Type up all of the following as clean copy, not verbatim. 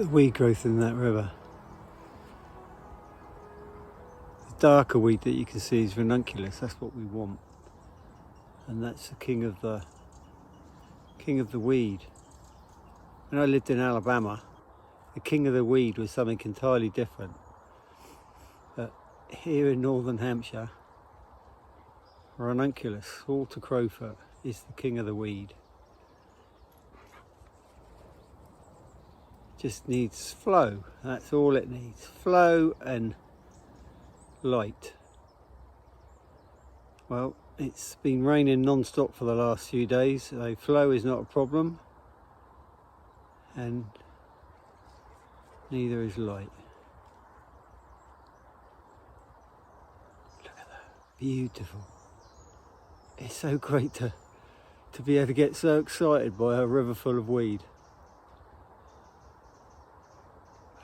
the weed growth in that river. The darker weed that you can see is ranunculus. That's what we want, and that's the king of the weed. When I lived in Alabama, the king of the weed was something entirely different. But here in northern Hampshire, ranunculus, water crowfoot, is the king of the weed. Just needs flow, that's all it needs. Flow and light. Well, it's been raining non-stop for the last few days, so flow is not a problem, and neither is light. Look at that, beautiful. It's so great to be able to get so excited by a river full of weed.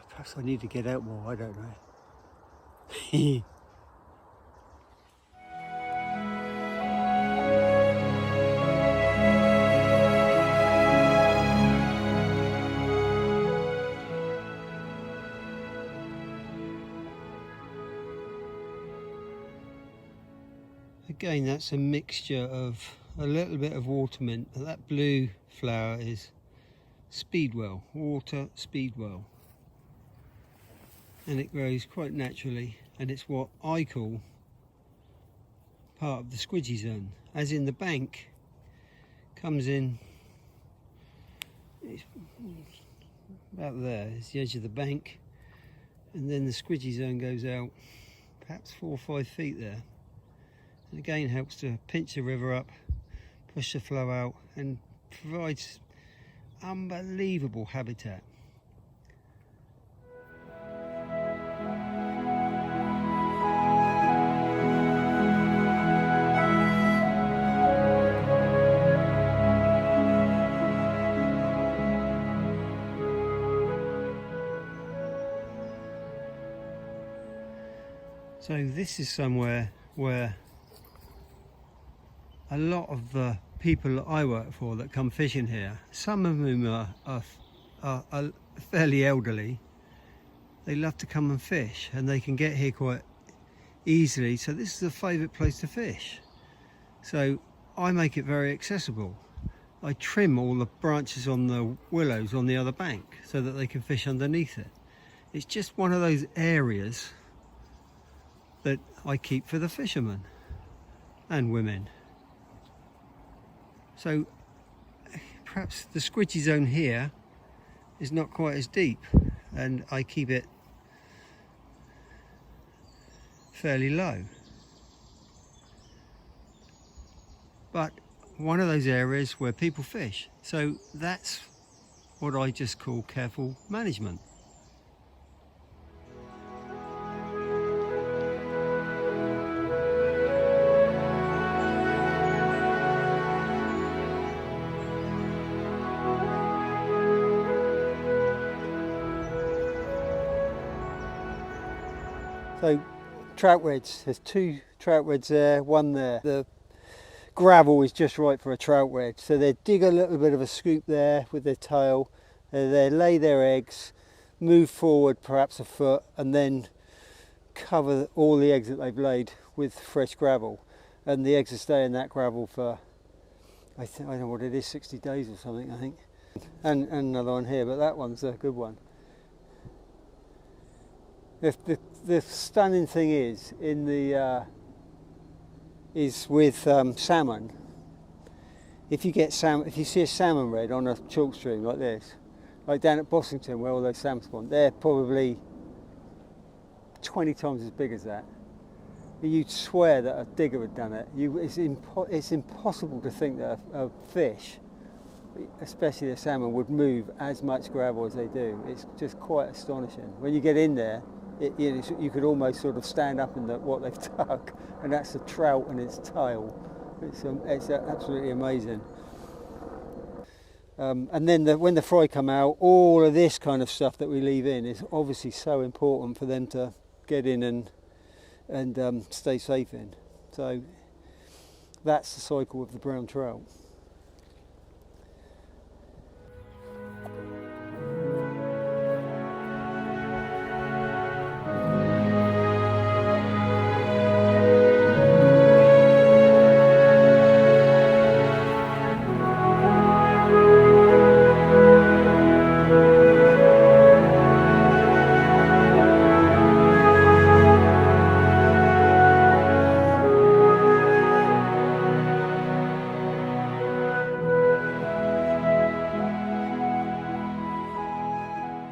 Perhaps I need to get out more, I don't know. Again, that's a mixture of a little bit of water mint. That blue flower is speedwell, water speedwell. And it grows quite naturally, and it's what I call part of the squidgy zone. As in, the bank comes in, it's about there, it's the edge of the bank, and then the squidgy zone goes out perhaps 4 or 5 feet there. And again, helps to pinch the river up, push the flow out, and provides unbelievable habitat. So this is somewhere where a lot of the people that I work for that come fishing here, some of whom are fairly elderly, they love to come and fish, and they can get here quite easily, so this is a favourite place to fish. So I make it very accessible. I trim all the branches on the willows on the other bank so that they can fish underneath it. It's just one of those areas that I keep for the fishermen and women. So perhaps the squidgy zone here is not quite as deep, and I keep it fairly low. But one of those areas where people fish. So that's what I just call careful management. So trout wedge, there's 2 trout wedges there, one there. The gravel is just right for a trout wedge, so they dig a little bit of a scoop there with their tail, they lay their eggs, move forward perhaps a foot, and then cover all the eggs that they've laid with fresh gravel, and the eggs will stay in that gravel for, I don't know what it is, 60 days or something, I think. And another one here, but that one's a good one. The stunning thing is with salmon. If you see a salmon red on a chalk stream like this, like down at Bossington where all those salmon spawn, they're probably 20 times as big as that. You'd swear that a digger had done it. It's impossible to think that a fish, especially a salmon, would move as much gravel as they do. It's just quite astonishing. When you get in there, you could almost sort of stand up in what they've dug, and that's the trout and its tail. It's absolutely amazing. And then when the fry come out, all of this kind of stuff that we leave in is obviously so important for them to get in and stay safe in. So that's the cycle of the brown trout.